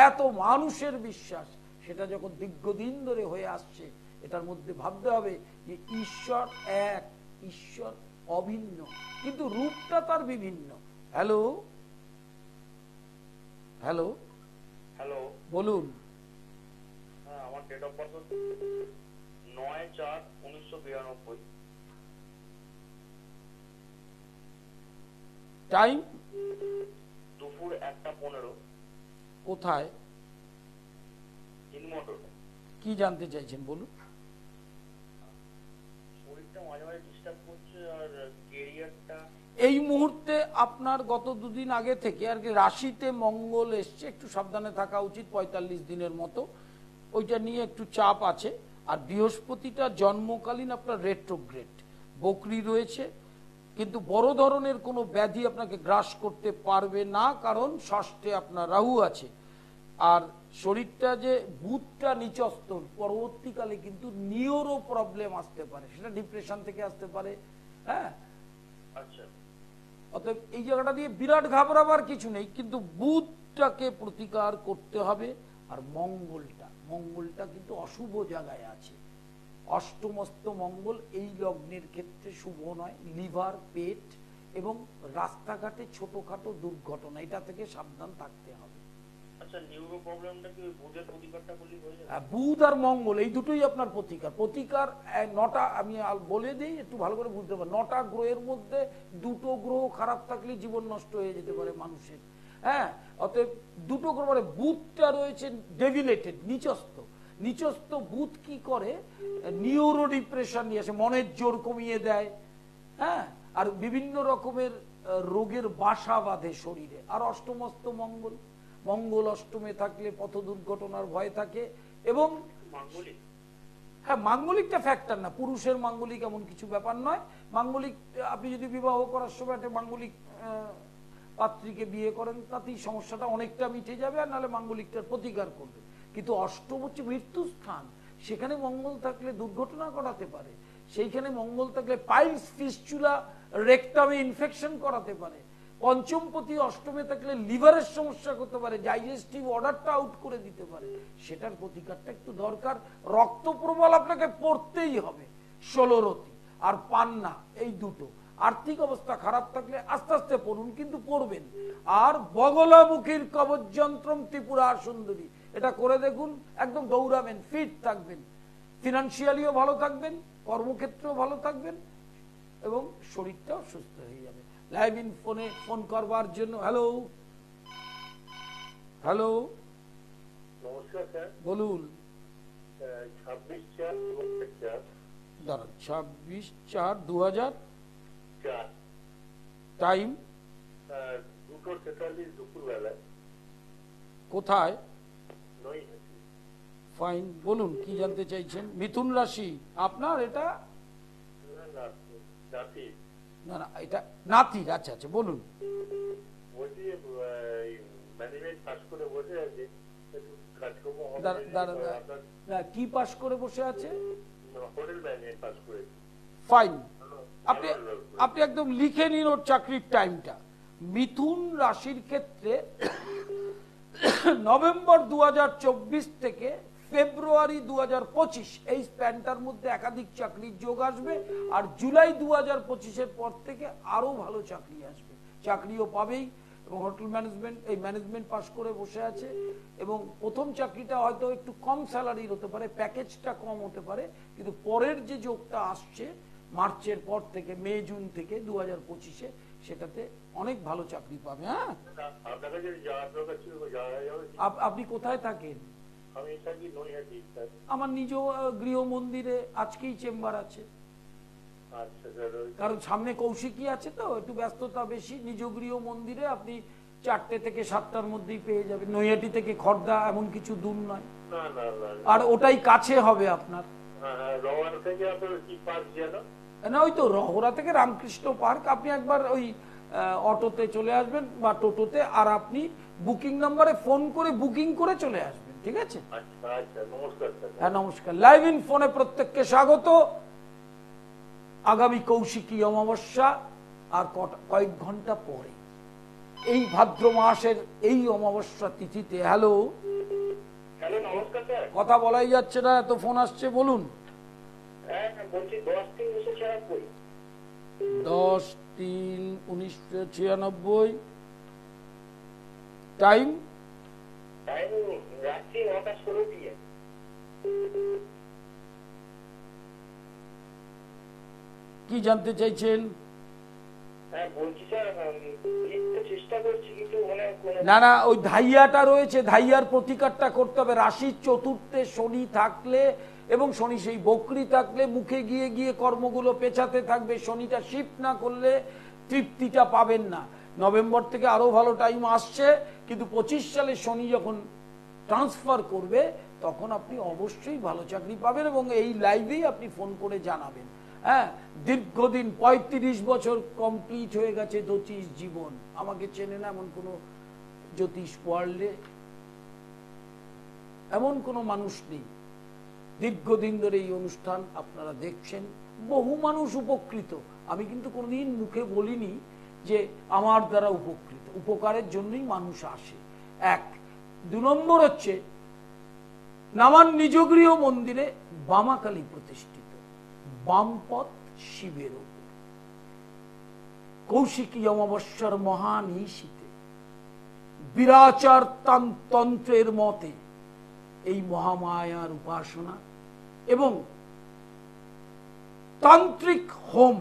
এত মানুষের বিশ্বাস, সেটা যখন দীর্ঘদিন ধরে হয়ে আসছে, এটার মধ্যে ভাবতে হবে যে ঈশ্বর এক, ঈশ্বর অভিন্ন, কিন্তু রূপটা তার বিভিন্ন। হ্যালো, হ্যালো, হ্যালো, বলুন। হ্যাঁ, আমার ডেট অফ বার্থ 9/4/1992। টাইম দুপুর 1:15। কোথায়? ইনমোটর। কি জানতে চাইছেন বলুন। শরীরটা মাঝে মাঝে ডিস্টার্ব করছে, আর ক্যারিয়ারটা এই মুহূর্তে আপনার গত 2 দিন আগে থেকে আর কি রাশিতে মঙ্গল এসছে, একটু সাবধানে থাকা উচিত 45 দিনের মতো। ওইটা নিয়ে একটু চাপ আছে। আর বৃহস্পতিটা জন্মকালীন আপনার রেট্রোগ্রেড বকরি রয়েছে, কিন্তু বড় ধরনের কোনো ব্যাধি আপনাকে গ্রাস করতে পারবে না, কারণ ষষ্ঠে আপনার রাহু আছে। আর শরীরটা যে বুধটা নিচস্থ, পরবর্তীকালে কিন্তু নিউরো প্রবলেম আসতে পারে, সেটা ডিপ্রেশন থেকে আসতে পারে। হ্যাঁ, আচ্ছা অতএব এই জায়গাটা দিয়ে বিরাট ঘাবড়াবার কিছু নেই, কিন্তু বুধটাকে প্রতিকার করতে হবে। আর মঙ্গলটা কিন্তু অশুভ জায়গায় আছে, অষ্টমস্ত মঙ্গল এই লগ্নের ক্ষেত্রে শুভ নয়। লিভার, পেট এবং রাস্তাঘাটে ছোটখাটো দুর্ঘটনা, এটা থেকে সাবধান থাকতে হবে। আচ্ছা, নিউরো প্রবলেমটা কি ওই বুধের প্রতিকারটা বলি হয়ে যাবে? বুধ আর মঙ্গল এই দুটোই আপনার প্রতিকার। নটা আমি বলে দিই, একটু ভালো করে বুঝতে পারেন, 9টা গ্রহের মধ্যে 2টো গ্রহ খারাপ থাকলে জীবন নষ্ট হয়ে যেতে পারে মানুষের। হ্যাঁ, অতএব 2টো গ্রহ, মানে বুধটা রয়েছে ডেভিলেটেড, নিচস্থ বুধ কি করে, নিউরো ডিপ্রেশন নিয়ে আসে, মনের জোর কমিয়ে দেয়। হ্যাঁ, আর বিভিন্ন রকমের রোগের বাসা বাঁধে শরীরে। আর অষ্টমস্ত মঙ্গল অষ্টমে থাকলে পথ দুর্ঘটনার ভয় থাকে। এবং মাঙ্গলিক, হ্যাঁ, মাঙ্গলিকটা ফ্যাক্টর না, পুরুষের মাঙ্গলিক এমন কিছু ব্যাপার নয়। মাঙ্গলিক আপনি যদি বিবাহ করার সময় একটা মাঙ্গলিক পাত্রীকে বিয়ে করেন, তাতেই সমস্যাটা অনেকটা মিটে যাবে, আর নাহলে মাঙ্গলিকটার প্রতিকার করবে। কিন্তু অষ্টম হচ্ছে মৃত্যুস্থান, সেখানে মঙ্গল থাকলে দুর্ঘটনা ঘটাতে পারে। সেইখানে মঙ্গল থাকলে পাইলস, ফিস্চুলা, রেকটামে ইনফেকশন করাতে পারে। পঞ্চমপতি অষ্টমে থাকলে লিভারের সমস্যা করতে পারে, ডাইজেস্টিভ অর্ডারটা আউট করে দিতে পারে। সেটার প্রতিকারটা একটু দরকার। রক্ত প্রবাল আপনাকে পড়তেই হবে, 16 রতি আর পান্না, এই দুটো। আর্থিক অবস্থা খারাপ থাকলে আস্তে আস্তে পড়ুন, কিন্তু পড়বেন। আর বগলামুখীর কবচ যন্ত্রম ত্রিপুরা সুন্দরী, এটা করে দেখুন, একদম দৌড়াবেন, ফিট থাকবেন, ফিনান্সিয়ালিও ভালো থাকবেন, কর্মক্ষেত্রেও ভালো থাকবেন, এবং শরীরটাও সুস্থ হয়ে যাবে। লাইভ ইন ফোনে ফোন করবার জন্য, হ্যালো নমস্কার স্যার, বলুন। 26/4/2004 দাঁড়ান, 26/4/2004, 4 টাইম 2:43 দুপুরবেলায়, কোথায়? নৈহাটি। ফাইন, বলুন কি জানতে চাইছেন? মিথুন রাশি আপনার এটা? না, জাতি। না, এটা নাতির। আচ্ছা, বলুন। বলছি ম্যানেজমেন্ট পাস করে বসে আছে, একটু কাজকর্ম হবে। না, কি পাস করে বসে আছে? হোটেল ম্যানেজমেন্ট পাস করে। ফাইন, আপনি একদম লিখে নিন ওর চাকরির টাইমটা। মিথুন রাশির ক্ষেত্রে নভেম্বর 2024 থেকে ফেব্রুয়ারি 2025 এই স্প্যানটার মধ্যে একাধিক চাকরির যোগ আসবে। আর জুলাই 2025-এর পর থেকে আরো ভালো চাকরি আসবে, চাকরিও পাবেই। এবং হোটেল ম্যানেজমেন্ট, এই ম্যানেজমেন্ট পাস করে বসে আছে, এবং প্রথম চাকরিটা হয়তো একটু কম স্যালারির হতে পারে, প্যাকেজটা কম হতে পারে, কিন্তু পরের যে যোগটা আসছে মার্চের পর থেকে, মে জুন থেকে 2025-এ, সেটাতে অনেক ভালো চাকরি পাবে। হ্যাঁ, আপনি কোথায় থাকেন? আমি থাকি নৈহাটি স্যার। আমার নিজ গৃহ মন্দিরে আজকেই চেম্বার আছে। আচ্ছা স্যার, কারণ সামনে কৌশিকী আছে, তো একটু ব্যস্ততা বেশি। নিজ গৃহ মন্দিরে আপনি 4টে থেকে 7টার মধ্যেই পেয়ে যাবেন। নৈহাটি থেকে খড়দা এমন কিছু দূর নয়, না না না, আর ওটাই কাছে হবে আপনার। রওয়ার থেকে আপনার কি পার্ক যেন? না, ওই তো রহরা থেকে রামকৃষ্ণ পার্ক। আপনি একবার ওই অটোতে চলে আসবেন বা টোটোতে, আর আপনি বুকিং নাম্বারে ফোন করে বুকিং করে চলে আসবেন, ঠিক আছে? আচ্ছা আচ্ছা, নমস্কার স্যার। হ্যাঁ, নমস্কার। লাইভ ইন ফোনে প্রত্যেককে স্বাগত। আগামী কৌশিকী অমাবস্যা আর কয়েক ঘন্টা পরে, এই ভাদ্র মাসের এই অমাবস্যা তিথিতে। হ্যালো, নমস্কার স্যার। কথা বলাই যাচ্ছে না, এত ফোন আসছে, বলুন। হ্যাঁ, বলছি 10/3/1996। 10/3/1996। টাইম রাত্রি 9:16 PM। কি জানতে চাইছেন? হ্যাঁ, বলছি স্যার, চেষ্টা করছি, কিন্তু না, ওই ধাইয়াটা রয়েছে, ধাইয়ার প্রতিকারটা করতে হবে। রাশির চতুর্থে শনি থাকলে এবং শনি সেই বকরি থাকলে মুখে গিয়ে গিয়ে কর্মগুলো পেছাতে থাকবে। শনিটা শিফট না করলে তৃপ্তিটা পাবেন না। নভেম্বর থেকে আরো ভালো টাইম আসছে, কিন্তু 25 সালে শনি যখন ট্রান্সফার করবে তখন আপনি অবশ্যই ভালো চাকরি পাবেন এবং এই লাইভেই আপনি ফোন করে জানাবেন। হ্যাঁ, দীর্ঘদিন 35 বছর কমপ্লিট হয়ে গেছে জ্যোতিষ জীবন, আমাকে চেনে না এমন কোনো জ্যোতিষ ওয়ার্ল্ডে এমন কোনো মানুষ নেই। দীর্ঘদিন ধরে এই অনুষ্ঠান আপনারা দেখছেন, বহু মানুষ উপকৃত। আমি কিন্তু কোনোদিন মুখে বলিনি যে আমার দ্বারা উপকৃত, উপকারের জন্যই মানুষ আসে। 1, 2 নম্বর হচ্ছে নামান নিজগৃহ মন্দিরে বামাকালী প্রতিষ্ঠিত, বামপথ শিবের উপর কৌশিকী অমাবস্যার মহানিশীতে বিরাচার তন্ত্রের মতে এই মহামায়ার উপাসনা এবং তান্ত্রিক হোম,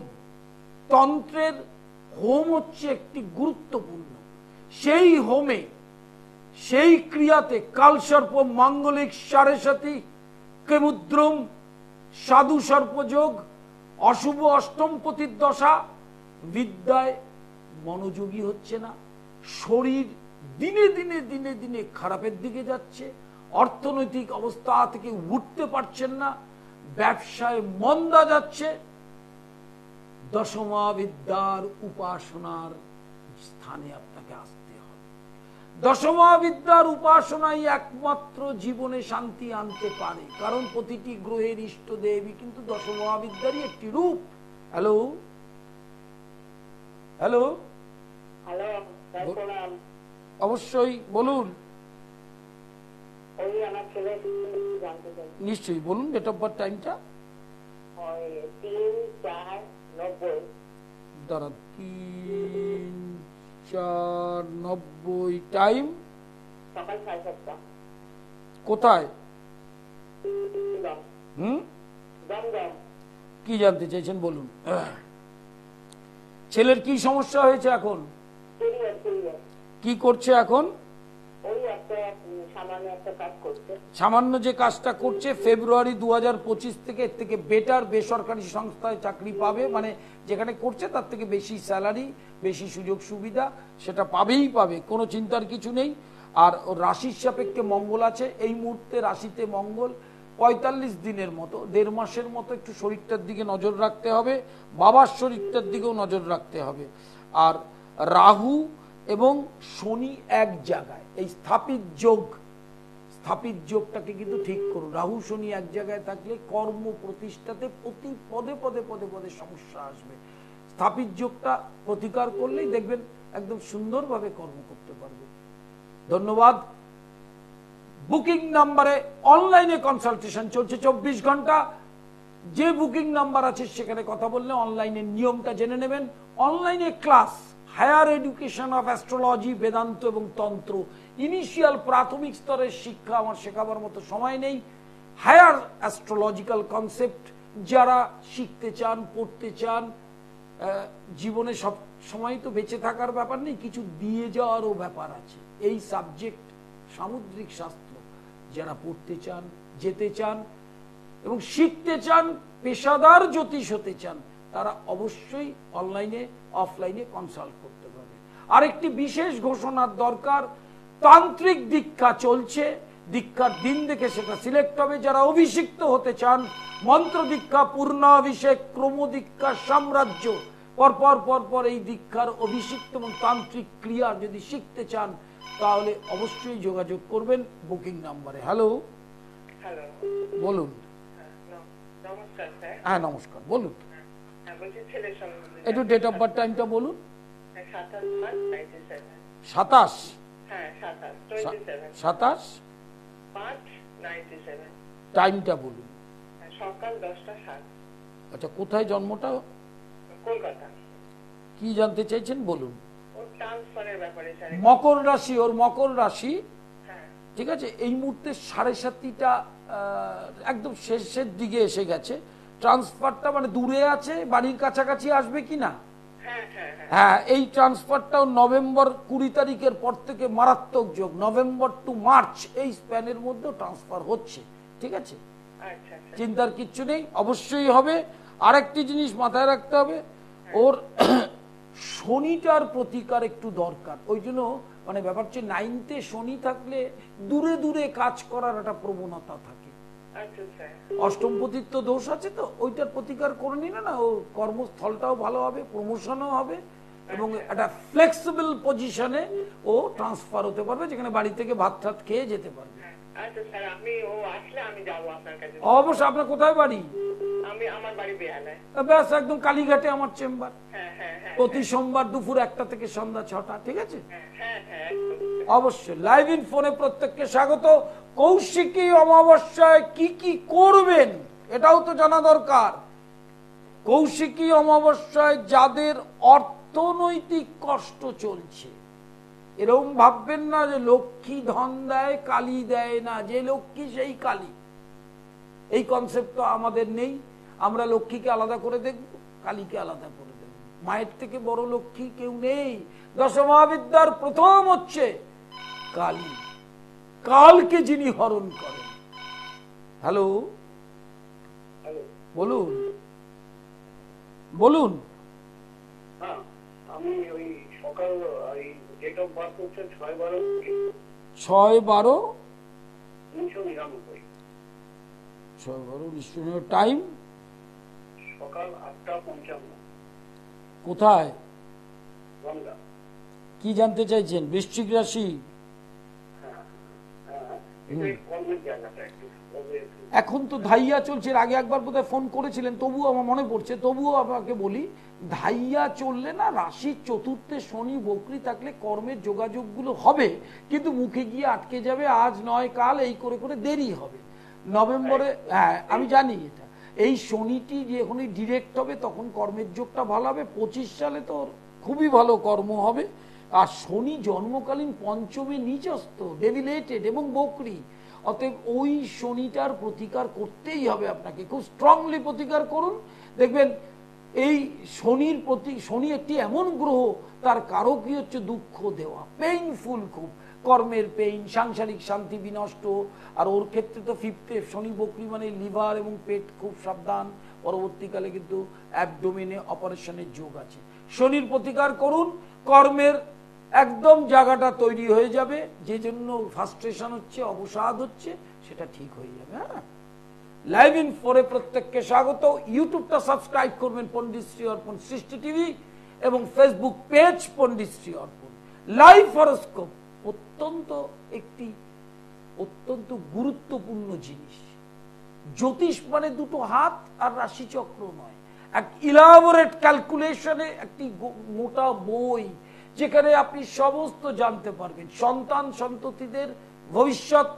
তন্ত্রের হোম হচ্ছে একটি গুরুত্বপূর্ণ। সেই হোমে, সেই ক্রিয়াতে কালসর্প, মাঙ্গলিক সাড়ে-সাতি, কেমুদ্রম, সাধু সর্পযোগ, অশুভ অষ্টমপতির দশা, বিদ্যায় মনোযোগী হচ্ছে না, শরীর দিনে দিনে দিনে দিনে খারাপের দিকে যাচ্ছে, অর্থনৈতিক অবস্থা থেকে উঠতে পারছেন না, ব্যবসায় মন্দা যাচ্ছে, দশমা বিদ্যার উপাসনার স্থানে আপনাকে আসতে হবে। দশমা বিদ্যার উপাসনাই একমাত্র জীবনে শান্তি আনতে পারে, কারণ প্রতিটি গ্রহের ইষ্ট দেবী কিন্তু দশমা বিদ্যারই একটি রূপ। হ্যালো হ্যালো হ্যালো, প্রণাম। অবশ্যই বলুন। ওই আমার ছেলে জানতে চাই। নিশ্চয়ই বলুন, ডেট অফ বার্থ টাইমটা। 3/4/90। দাঁড়া, 3/4/90। টাইম সকাল 7:30। কোথায়? দম। কি জানতে চাইছেন বলুন। ছেলের কি সমস্যা হয়েছে এখন? কি করছে এখন? ওই একটা সামান্য একটা কাজ করছে। সামান্য যে কাজটা করছে, ফেব্রুয়ারি 2025 থেকে এর থেকে বেটার বেসরকারি সংস্থায় চাকরি পাবে, মানে যেখানে করছে তার থেকে বেশি স্যালারি, বেশি সুযোগ সুবিধা, সেটা পাবেই পাবে, কোনো চিন্তার কিছু নেই। আর ওর রাশির সাপেক্ষে মঙ্গল আছে এই মুহূর্তে, রাশিতে মঙ্গল 45 দিনের মতো, 1.5 মাসের মতো একটু শরীরটার দিকে নজর রাখতে হবে, বাবার শরীরটার দিকেও নজর রাখতে হবে। আর রাহু এবং শনি এক জায়গায়, এই স্থাপিত যোগ, স্থাপিত যোগটাকে কিন্তু ঠিক করুন। রাহু শনি এক জায়গায় থাকলে কর্ম প্রতিষ্ঠাতে প্রতি পদে পদে পদে পদে সমস্যা আসবে। স্থাপিত যোগটা প্রতিকার করলেই দেখবেন একদম সুন্দরভাবে কর্ম করতে পারবে। ধন্যবাদ। বুকিং নাম্বারে অনলাইনে কনসালটেশন চলছে 24 ঘন্টা। যে বুকিং নাম্বার আছে সেখানে কথা বললে অনলাইনে নিয়মটা জেনে নেবেন। অনলাইনে class, higher education of astrology, বেদান্ত এবং তন্ত্র, ইনিশিয়াল প্রাথমিক স্তরের শিক্ষা আমার শেখাবার মতো সময় নেই। হায়ার অ্যাস্ট্রোলজিক্যাল কনসেপ্ট যারা শিখতে চান, পড়তে চান, জীবনে সব সময় তো বেঁচে থাকার ব্যাপার নেই, কিছু দিয়ে যাওয়ারও ব্যাপার আছে। এই সাবজেক্ট সামুদ্রিক শাস্ত্র যারা পড়তে চান, যেতে চান এবং শিখতে চান, পেশাদার জ্যোতিষ হতে চান, তারা অবশ্যই অনলাইনে অফলাইনে কনসাল্ট করতে পারবে। আরেকটি বিশেষ ঘোষণার দরকার, তান্ত্রিক দীক্ষা চলছে, দীক্ষার দিন দেখে সেটা সিলেক্ট হবে। যারা অভিষিক্ত হতে চান, মন্ত্র দীক্ষা, পূর্ণাভিষেক, ক্রমদীক্ষা, সাম্রাজ্য, পরপর পরপর এই দীক্ষার অভিষিক্ত এবং তান্ত্রিক ক্রিয়া যদি শিখতে চান তাহলে অবশ্যই যোগাযোগ করবেন বুকিং নাম্বারে। হ্যালো হ্যালো, বলুন। নমস্কার স্যার। হ্যাঁ নমস্কার, বলুন। বলছি ছেলের সম্বন্ধে একটু ডেট অফ বার্থ টাইমটা বলুন। 27/5/97। 27। হ্যাঁ 27/27। 27/5/97। টাইমটা বলুন। সকাল 10:07। আচ্ছা, কোথায় জন্মটা? কলকাতা। কি জানতে চাইছেন বলুন। ওর ট্রান্সফারের ব্যাপারে স্যার। মকর রাশি, ওর মকর রাশি। হ্যাঁ ঠিক আছে, এই মুহূর্তে 7:30টা একদম শেষের দিকে এসে গেছে। ট্রান্সফারটা মানে দূরে আছে, বাড়ির কাছাকাছি আসবে কিনা? হ্যাঁ হ্যাঁ হ্যাঁ। হ্যাঁ, এই ট্রান্সফারটাও নভেম্বর 20 তারিখের পর থেকে মারাত্মক যোগ, নভেম্বর টু মার্চ এই স্প্যানের মধ্যেও ট্রান্সফার হচ্ছে। ঠিক আছে, আচ্ছা আচ্ছা। চিন্তার কিচ্ছু নেই, অবশ্যই হবে। আরেকটি জিনিস মাথায় রাখতে হবে, ওর শনিটার প্রতিকার একটু দরকার। ওই জন্য মানে ব্যাপার হচ্ছে 9তে শনি থাকলে দূরে দূরে কাজ করার একটা প্রবণতা থাকে। আচ্ছা স্যার। অষ্টমপতিত্ব দোষ আছে, তো ওইটার প্রতিকার করে নিলে না ও কর্মস্থলটাও ভালো হবে, প্রমোশনও হবে এবং একটা ফ্লেক্সিবল পজিশনে ও ট্রান্সফার হতে পারবে, যেখানে বাড়ি থেকে ভাত টাত খেয়ে যেতে পারবে। আচ্ছা স্যার, আমি ও আসলে আমি যাব আপনার কাছে। অবশ্যই। আপনার কোথায় বাড়ি? আমার বাড়ি বেহালায়। ব্যাস, একদম কালীঘাটে আমার চেম্বার। হ্যাঁ হ্যাঁ হ্যাঁ। প্রতি সোমবার দুপুর 1টা থেকে সন্ধ্যা 6টা, ঠিক আছে? হ্যাঁ হ্যাঁ। অবশ্যই। লাইভ ইন ফোনে প্রত্যেককে স্বাগত। কৌশিকী অমাবস্যায় কি কি করবেন এটাও তো জানা দরকার। কৌশিকী অমাবস্যায় যাদের অর্থনৈতিক কষ্ট চলছে, এরকম ভাববেন না যে লক্ষ্মী ধন দেয় কালী দেয় না, যে লক্ষ্মী সেই কালী, এই কনসেপ্ট তো আমাদের নেই। আমরা লক্ষ্মীকে আলাদা করে দেখব, কালীকে আলাদা করে দেখব। মায়ের থেকে বড় লক্ষ্মী কেউ নেই। দশমহাবিদ্যার প্রথম হচ্ছে কালী, কালকে যিনি হরণ করেন। হ্যালো, বলুন বলুন। হ্যাঁ, আমি ওই সকাল ওই ডেট অফ বার্থ হচ্ছে 6/12/1999। 6/12/1999। টাইম সকাল 8টা 55। কোথায়? গঙ্গা। কি জানতে চাইছেন? বৃশ্চিক রাশি। কর্মের জায়গাটা একটু এখন তো ধাইয়া চলছে, এর আগে একবার বোধহয় ফোন করেছিলেন, তবুও আমার মনে পড়ছে, তবুও আপনাকে বলি, ধাইয়া চললে না, রাশির চতুর্থে শনি বকরি থাকলে কর্মের যোগাযোগগুলো হবে, কিন্তু মুখে গিয়ে আটকে যাবে, আজ নয় কাল, এই করে করে দেরি হবে। নভেম্বরে, হ্যাঁ আমি জানি এটা, এই শনিটি যখনই ডিরেক্ট হবে তখন কর্মের যোগটা ভালো হবে। 25 সালে তো খুবই ভালো কর্ম হবে। আর শনি জন্মকালীন পঞ্চমে নিচস্থ, ডেভিলেটেড এবং বকরি, অতএব ওই শনিটার প্রতিকার করতেই হবে আপনাকে, খুব স্ট্রংলি প্রতিকার করুন। দেখবেন এই শনির প্রতি, শনি একটি এমন গ্রহ, তার কারকই হচ্ছে দুঃখ দেওয়া, পেইনফুল খুব, কর্মের পেইন, সাংসারিক শান্তি বিনষ্ট। আর ওর ক্ষেত্রে তো 5th শনি বকরি মানে লিভার এবং পেট, খুব সাবধান, পরবর্তীকালে কিন্তু অ্যাবডোমেনে অপারেশনের যোগ আছে। শনির প্রতিকার করুন, কর্মের একদম জায়গাটা তৈরি হয়ে যাবে, যে জন্য ফ্রাস্ট্রেশন হচ্ছে, অবসাদ হচ্ছে, সেটা ঠিক হয়ে যাবে। হ্যাঁ, লাইভ ইন ফোরে প্রত্যেককে স্বাগত। ইউটিউবটা সাবস্ক্রাইব করবেন পণ্ডিতশ্রী অর্পণ সৃষ্টি টিভি, এবং ফেসবুক পেজ পণ্ডিতশ্রী অর্পণ। লাইভ হরোস্কোপ অত্যন্ত গুরুত্বপূর্ণ জিনিস। জ্যোতিষ মানে দুটো হাত আর রাশিচক্র নয়, এক ইলাবোরেট ক্যালকুলেশনে একটি মোটা বই, যেখানে আপনি সমস্ত জানতে পারবেন। সন্তান সন্ততিদের ভবিষ্যৎ,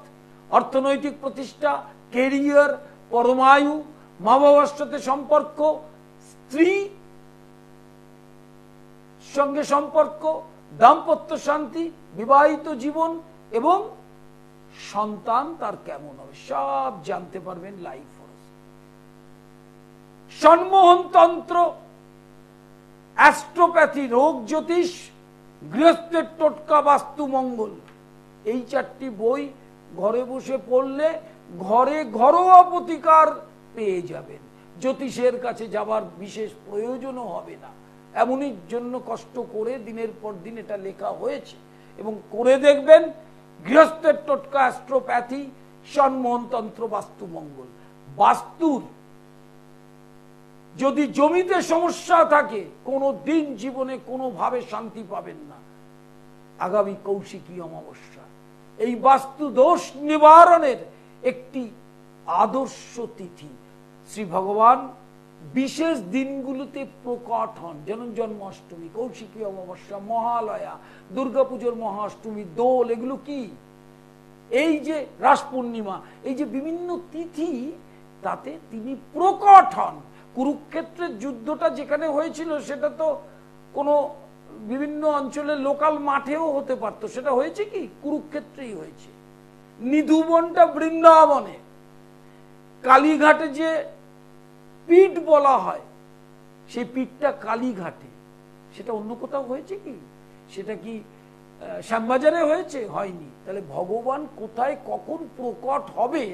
অর্থনৈতিক প্রতিষ্ঠা, কেরিয়ার, পরমায়ু, মা বাবার সাথে সম্পর্ক, স্ত্রী সঙ্গে সম্পর্ক, দাম্পত্য শান্তি, বিবাহিত জীবন এবং সন্তান তার কেমন হবে, সব জানতে পারবেন লাইভ হরোস্কোপ। সম্মোহন তন্ত্র, অ্যাস্ট্রোপ্যাথি, রোগ জ্যোতিষ, গৃহস্থের টোটকা, বাস্তু মঙ্গল, এই 4টি বই ঘরে বসে পড়লে ঘরে ঘরোয়া প্রতিকার পেয়ে যাবেন। জ্যোতিষের কাছে যাবার বিশেষ প্রয়োজনও হবে না। এমনই জন্য কষ্ট করে দিনের পর দিন এটা লেখা হয়েছে, এবং করে দেখবেন। গৃহস্থের টোটকা, অ্যাস্ট্রোপ্যাথি, সম্মোহনতন্ত্র, বাস্তু মঙ্গল। বাস্তুর যদি জমিতে সমস্যা থাকে, কোনো দিন জীবনে কোনোভাবে শান্তি পাবেন না। আগামী কৌশিকী অমাবস্যা এই বাস্তু দোষ নিবারণের একটি আদর্শ তিথি। শ্রী ভগবান বিশেষ দিনগুলোতে প্রকট হন, যেমন জন্মাষ্টমী, কৌশিকী অমাবস্যা, মহালয়া, দুর্গাপুজোর মহাষ্টমী, দোল, এগুলো কি, এই যে রাস পূর্ণিমা, এই যে বিভিন্ন তিথি, তাতে তিনি প্রকট হন। কুরুক্ষেত্রের যুদ্ধটা যেখানে হয়েছিল সেটা তো কোনো বিভিন্ন অঞ্চলের লোকাল মাঠেও হতে পারতো, সেটা হয়েছে কি কুরুক্ষেত্রেই হয়েছে। নিধুবনটা বৃন্দাবনে, কালীঘাটে যে পীঠ বলা হয়, সেই পীঠটা কালীঘাটে, সেটা অন্য কোথাও হয়েছে কি? সেটা কি শ্যামবাজারে হয়েছে? হয়নি। তাহলে ভগবান কোথায় কখন প্রকট হবে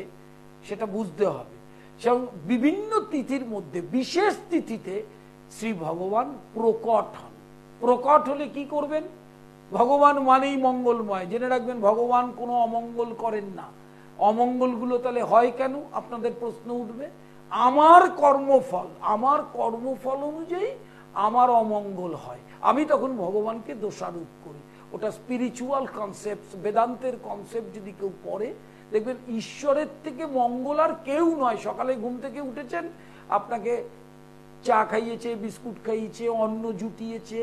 সেটা বুঝতে হবে। এবং বিভিন্ন তিথির মধ্যে বিশেষ তিথিতে শ্রী ভগবান প্রকট হন। প্রকট হলে কি করবেন? ভগবান মানেই মঙ্গলময়, জেনে রাখবেন ভগবান কোনো অমঙ্গল করেন না। অমঙ্গলগুলো তাহলে হয় কেন? আপনাদের প্রশ্ন উঠবে। আমার কর্মফল অনুযায়ী আমার অমঙ্গল হয়, আমি তখন ভগবানকে দোষারোপ করি। ওটা স্পিরিচুয়াল কনসেপ্ট, বেদান্তের কনসেপ্ট যদি কেউ পড়ে দেখবেন ঈশ্বরের থেকে মঙ্গল আর কেউ নয়। সকালে ঘুম থেকে উঠেছেন, আপনাকে চা খাইয়েছে, বিস্কুট খাইয়েছে, অন্ন জুটিয়েছে,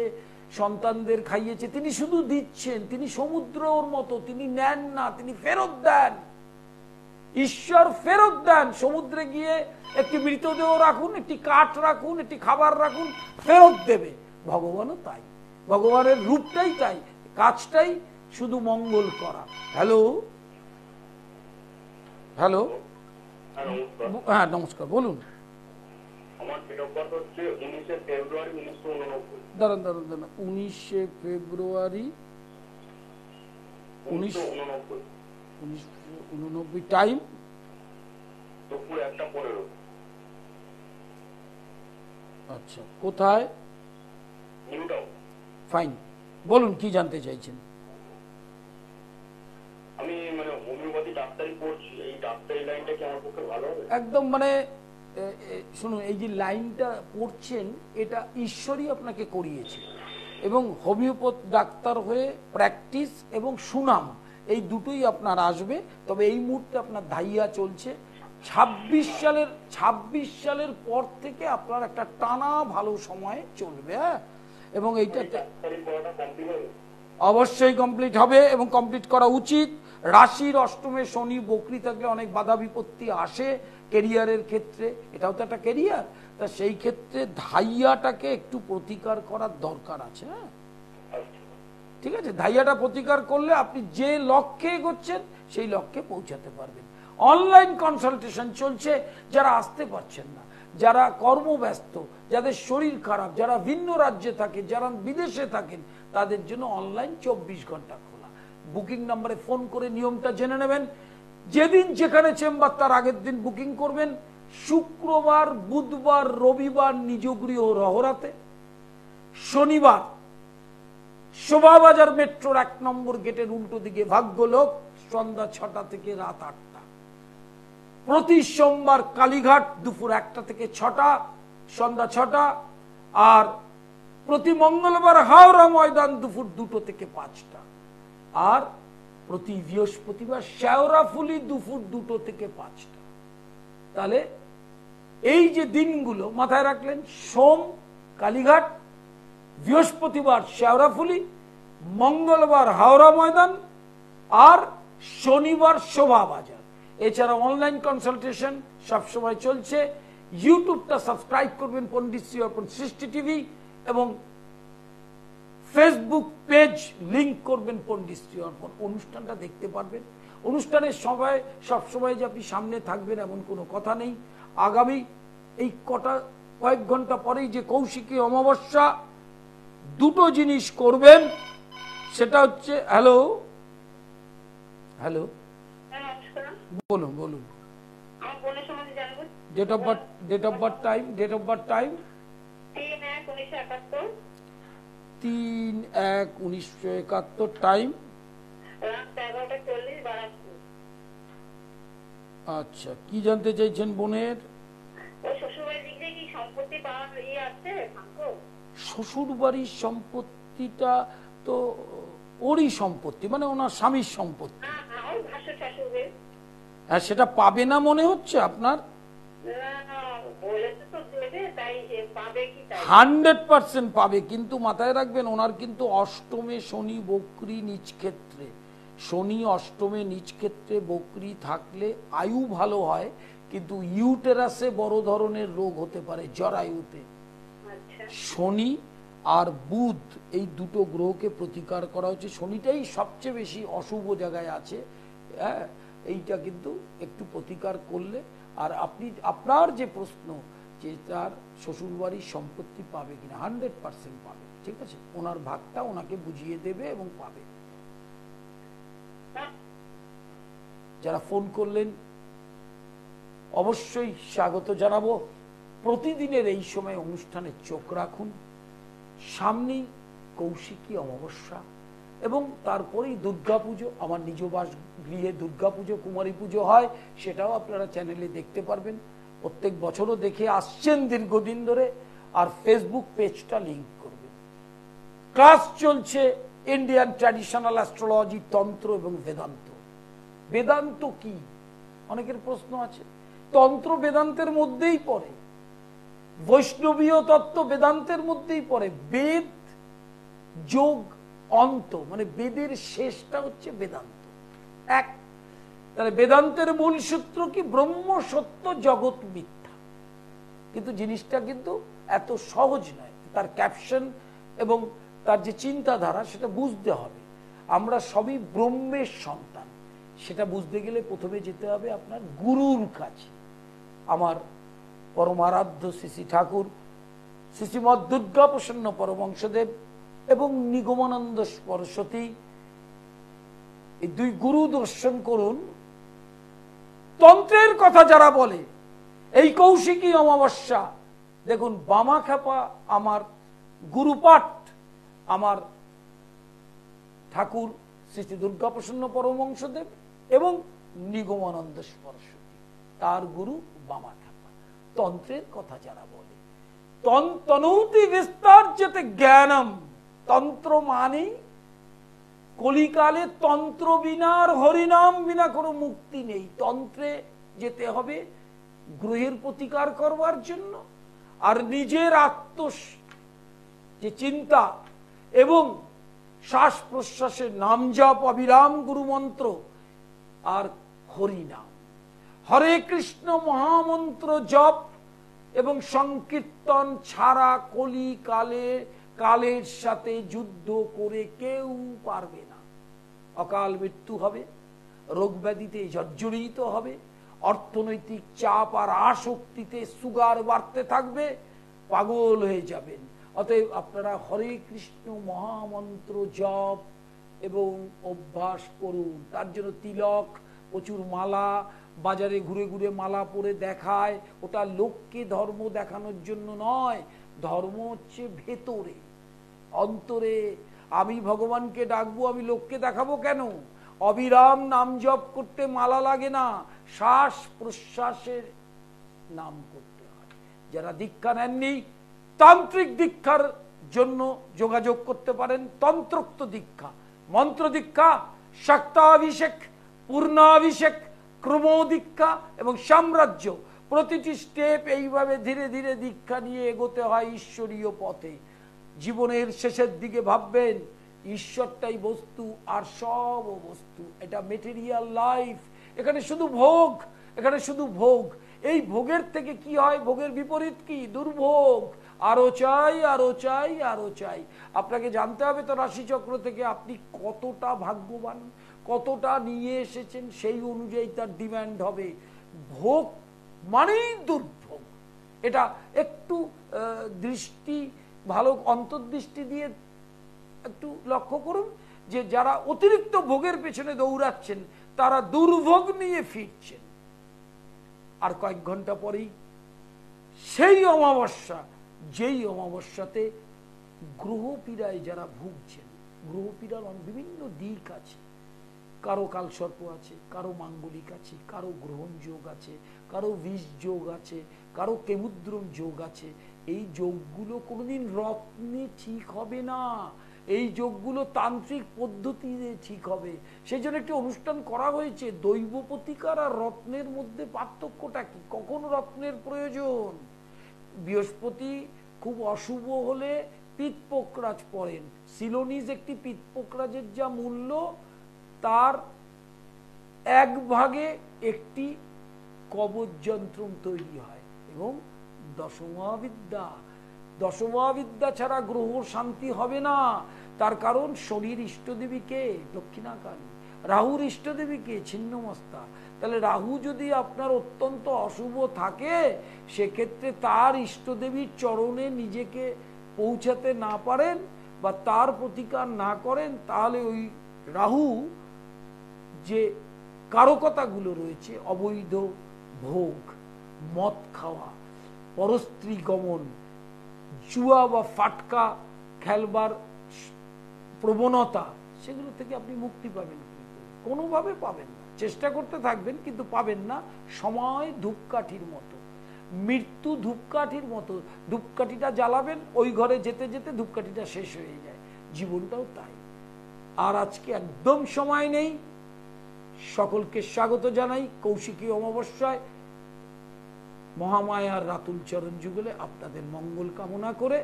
সন্তানদের খাইয়েছে, তিনি শুধু দিচ্ছেন। তিনি সমুদ্রর মতো, তিনি নেন না, তিনি ফেরত দেন। ঈশ্বর ফেরত দেন। সমুদ্রে গিয়ে একটি মৃতদেহ রাখুন, একটি কাঠ রাখুন, একটি খাবার রাখুন, ফেরত দেবে। ভগবানও তাই, ভগবানের রূপটাই তাই, কাজটাই শুধু মঙ্গল করা। হ্যালো হ্যালো, হ্যাঁ নমস্কার, বলুন। আমার ডেট অফ বার্থ হচ্ছে 19 ফেব্রুয়ারি 1989। দাঁড়ান, 19 ফেব্রুয়ারি 1989। টাইম দুপুর 1:15। আচ্ছা, কোথায়? New town. ফাইন, বলুন কি জানতে চাইছেন? আমি হোমিওপ্যাথি ডাক্তারি পড়ছি, এই ডাক্তারি লাইনটা কি আমার পক্ষে ভালো হবে? একদম শুনুন, এই যে লাইনটা পড়ছেন এটা ঈশ্বরই আপনাকে করিয়েছে, এবং হোমিওপ্যাথ ডাক্তার হয়ে প্র্যাকটিস এবং সুনাম এই দুটোই আপনার আসবে। তবে এই মুহূর্তে আপনার ধাইয়া চলছে। 26 সালের পর থেকে আপনার একটা টানা ভালো সময় চলবে। হ্যাঁ, এবং এইটাতে অবশ্যই কমপ্লিট হবে এবং কমপ্লিট করা উচিত। রাশির অষ্টমে শনি বকরি থাকলে অনেক বাধা বিপত্তি আসে কেরিয়ারের ক্ষেত্রে, এটাও তো একটা কেরিয়ার। তা সেই ক্ষেত্রে ধাইয়াটাকে একটু প্রতিকার করার দরকার আছে। হ্যাঁ, ঠিক আছে, ধাইয়াটা প্রতিকার করলে আপনি যে লক্ষ্যে এগোচ্ছেন সেই লক্ষ্যে পৌঁছাতে পারবেন। অনলাইন কনসালটেশন চলছে, যারা আসতে পারছেন না, যারা কর্মব্যস্ত, যাদের শরীর খারাপ, যারা ভিন্ন রাজ্যে থাকে, যারা বিদেশে থাকেন, তাদের জন্য অনলাইন 24 ঘন্টা খোলা। বুকিং নাম্বারে ফোন করে নিয়মটা জেনে নেবেন। যেদিন যেখানে চেম্বার তার আগের দিন বুকিং করবেন। শুক্রবার, বুধবার, রবিবার নিজ গৃহ রহরাতে, শনিবার শোভাবাজার মেট্রোর 1 নম্বর গেটের উল্টো দিকে ভাগ্যলোক, সন্ধ্যা 6টা থেকে রাত 8টা। প্রতি সোমবার কালীঘাট দুপুর 1টা থেকে 6টা, সন্ধ্যা 6টা। আর প্রতি মঙ্গলবার হাওড়া ময়দান দুপুর 2টো থেকে 5টা। আর প্রতি বৃহস্পতিবার শেওড়াফুলি দুপুর 2টো থেকে 5টা। তাহলে এই যে দিনগুলো মাথায় রাখলেন, সোম কালীঘাট, বৃহস্পতিবার শেওড়াফুলি, মঙ্গলবার হাওড়া ময়দান, আর শনিবার শোভাবাজার। এছাড়া অনলাইন কনসালটেশন সবসময় চলছে। ইউটিউবটা সাবস্ক্রাইব করবেন পণ্ডিত শ্রী অর্পণ সৃষ্টি টিভি, এবং ফেসবুক পেজ লিংক করবেন পণ্ডিত শ্রী অর্পণ। অনুষ্ঠানটা দেখতে পারবেন। অনুষ্ঠানের সময় সবসময় যে আপনি সামনে থাকবেন এমন কোনো কথা নেই। আগামী এই কয়েক ঘন্টা পরেই যে কৌশিকী অমাবস্যা, দুটো জিনিস করবেন। সেটা হচ্ছে হ্যালো হ্যালো বলুন। Date of birth time 3/1/1971 time. আচ্ছা, কি জানতে চাইছেন বোনের? শ্বশুর বাড়ির সম্পত্তিটা তো ওরই সম্পত্তি, মানে ওনার স্বামীর সম্পত্তি। হ্যাঁ, সেটা পাবে না মনে হচ্ছে আপনার? 100% পাবে, কিন্তু মাথায় রাখবেন ওনার কিন্তু অষ্টমে শনি বক্রী নিজ ক্ষেত্রে। শনি অষ্টমে নিজ ক্ষেত্রে বক্রী থাকলে আয়ু ভালো হয়, কিন্তু ইউটেরাসে বড় ধরনের রোগ হতে পারে, জরায়ুতে। শনি আর বুধ এই দুটো গ্রহকে প্রতিকার করা হচ্ছে। শনিটাই সবচেয়ে বেশি অশুভ জায়গায় আছে। হ্যাঁ, এইটা কিন্তু একটু প্রতিকার করলে। আর আপনার যে প্রশ্ন যে তার শ্বশুরবাড়ির সম্পত্তি পাবে কিনা, 100% পাবে। ঠিক আছে, ওনার ভাগটা ওনাকে বুঝিয়ে দেবে এবং পাবে। যারা ফোন করলেন অবশ্যই স্বাগত জানাবো। প্রতিদিনের এই সময় অনুষ্ঠানে চোখ রাখুন। সামনেই কৌশিকী অমাবস্যা, এবং তারপরেই দুর্গাপুজো। আমার নিজ বাসগৃহে দুর্গাপুজো, কুমারী পুজো হয়, সেটাও আপনারা চ্যানেলে দেখতে পারবেন। প্রত্যেক বছরও দেখে আসছেন দীর্ঘদিন ধরে। আর ফেসবুক পেজটা লিংক করবেন। ক্লাস চলছে ইন্ডিয়ান ট্র্যাডিশনাল অ্যাস্ট্রোলজি, তন্ত্র এবং বেদান্ত। বেদান্ত কি অনেকের প্রশ্ন আছে। তন্ত্র বেদান্তের মধ্যেই পড়ে, বৈষ্ণবীয় তত্ত্ব বেদান্তের মধ্যেই পড়ে। বেদ যোগ অন্ত, মানে বেদের শেষটা হচ্ছে বেদান্ত। এক, তাহলে বেদান্তের মূল সূত্র কি? ব্রহ্ম সত্য, জগৎ মিথ্যা। কিন্তু জিনিসটা কিন্তু এত সহজ নয়। তার ক্যাপশন এবং তার যে চিন্তাধারা সেটা বুঝতে হবে। আমরা সবই ব্রহ্মের সন্তান, সেটা বুঝতে গেলে প্রথমে যেতে হবে আপনার গুরুর কাছে। আমার পরমারাধ্য শ্রী শ্রী ঠাকুর শ্রী শ্রীমৎ দুর্গা প্রসন্ন পরমহংসদেব এবং নিগমানন্দ সরস্বতী, এই দুই গুরু দর্শন করুন। তন্ত্রের কথা যারা বলে, এই কৌশিকী অমাবস্যা দেখুন, বামাখ্যাপা আমার গুরুপাঠ, আমার ঠাকুর শ্রী শ্রী দুর্গা প্রসন্ন পরমহংসদেব এবং নিগমানন্দ সরস্বতী, তার গুরু বামাখ্যাপা। তন্ত্রের কথা যারা বলে, তনৌতি বিস্তার্যতে জ্ঞানম, তন্ত্র মানে কলিকালে তন্ত্র বিনার হরিনাম বিনা কোনো মুক্তি নেই। তন্ত্রে যেতে হবে গ্রহের প্রতিকার করবার জন্য, আর নিজের যে চিন্তা এবং শ্বাস প্রশ্বাসের নাম জপ, অবিরাম গুরু মন্ত্র আর হরিনাম, হরে কৃষ্ণ মহামন্ত্র জপ এবং সংকীর্তন ছাড়া কালের সাথে যুদ্ধ করে কেউ পারবে না। অকাল মৃত্যু হবে, রোগ ব্যাধিতে জর্জরিত হবে, অর্থনৈতিক চাপ আর আসক্তিতে সুগার বাড়তে থাকবে, পাগল হয়ে যাবেন। অতএব আপনারা হরে কৃষ্ণ মহামন্ত্র জপ এবং অভ্যাস করুন। তার জন্য তিলক, প্রচুর মালা, বাজারে ঘুরে ঘুরে মালা পরে দেখায়, ওটা লোককে ধর্ম দেখানোর জন্য নয়। ধর্ম হচ্ছে ভেতরে, অন্তরে। আমি ভগবানকে ডাকবো, আমি লোককে দেখাবো কেন? অবিরাম নাম জপ করতে মালা লাগে না, শ্বাস প্রশ্বাসের নাম করতে হয়। যারা দীক্ষা নেননি, তান্ত্রিক দীক্ষার জন্য যোগাযোগ করতে পারেন। তন্ত্রোক্ত দীক্ষা, মন্ত্র দীক্ষা, শাক্তাভিষেক, পূর্ণাভিষেক, ক্রমদীক্ষা এবং সাম্রাজ্য, প্রতিটি স্টেপ এইভাবে ধীরে ধীরে দীক্ষা নিয়ে এগোতে হয় ঈশ্বরীয় পথে। জীবনের শেষের দিকে ভাববেন ঈশ্বরটাই বস্তু আর সব বস্তু। এটা মেটেরিয়াল লাইফ, এখানে শুধু ভোগ, এখানে শুধু ভোগ। এই ভোগের থেকে কি হয়? ভোগের বিপরীত কি? দুর্ভোগ। আরো চাই, আরো চাই, আরো চাই। আপনাকে জানতে হবে তো রাশিচক্র থেকে আপনি কতটা ভাগ্যবান, কতটা নিয়ে এসেছেন, সেই অনুযায়ী তার ডিমান্ড হবে। ভোগ মানেই দুর্ভোগ। এটা একটু দৃষ্টি, ভালো অন্তর্দৃষ্টি দিয়ে একটু লক্ষ্য করুন যে যারা অতিরিক্ত ভোগের পেছনে দৌড়াচ্ছেন তারা দুর্ভোগ নিয়ে ফিরছেন। আর কয়েক ঘন্টা পরেই সেই অমাবস্যা, যেই অমাবস্যাতে গ্রহপীড়ায় যারা ভুগছেন, গ্রহপীড়ার বিভিন্ন দিক আছে। কারো কালসর্প আছে, কারো মাঙ্গলিক আছে, কারো গ্রহণ যোগ আছে, কারো বিষ যোগ আছে, কারো কেমুদ্রম যোগ আছে। এই যোগগুলো কোনোদিন রত্নে ঠিক হবে না, এই যোগগুলো তান্ত্রিক পদ্ধতিতে ঠিক হবে। সেই জন্য একটি অনুষ্ঠান করা হয়েছে, দৈব প্রতিকার আর রত্নের মধ্যে পার্থক্যটা কি, কখন রত্নের প্রয়োজন। বৃহস্পতি খুব অশুভ হলে পিতপোকরাজ পড়েন। সিলোনিজ একটি পিতপোকরাজের যা মূল্য, তার এক ভাগে একটি কবচ যন্ত্র তৈরি হয়। এবং দশমহাবিদ্যা ছাড়া গ্রহ শান্তি হবে না। তার কারণ শনির ইষ্টদেবীকে দক্ষিণাকালী, রাহুর ইষ্টদেবীকে ছিন্নমস্তা। তাহলে রাহু যদি আপনার অত্যন্ত অশুভ থাকে, সেক্ষেত্রে তার ইষ্টদেবীর চরণে নিজেকে পৌঁছাতে না পারেন বা তার প্রতিকার না করেন, তাহলে ওই রাহু যে কারকতাগুলো রয়েছে, অবৈধ ভোগ, মদ খাওয়া, পরস্ত্রী গমন, জুয়া বা ফাটকা খেলবার প্রবণতা, সেগুলো থেকে আপনি মুক্তি পাবেন কি করে? কোনোভাবে পাবেন না। চেষ্টা করতে থাকবেন কিন্তু পাবেন না। সময় ধূপকাঠির মতো, মৃত্যু ধূপকাঠির মতো। ধূপকাঠিটা জ্বালাবেন, ওই ঘরে যেতে যেতে ধূপকাঠিটা শেষ হয়ে যায়। জীবনটাও তাই। আর আজকে একদম সময় নেই। সকলকে স্বাগত জানাই কৌশিকী অমাবস্যায় মহামায়ার রাতুল চরণ যুগলে আপনাদের মঙ্গল কামনা করে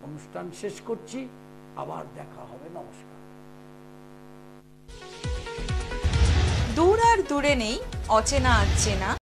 অনুষ্ঠান শেষ করছি। আবার দেখা হবে। নমস্কার। দূর আর দূরে নেই অচেনা আর চেনা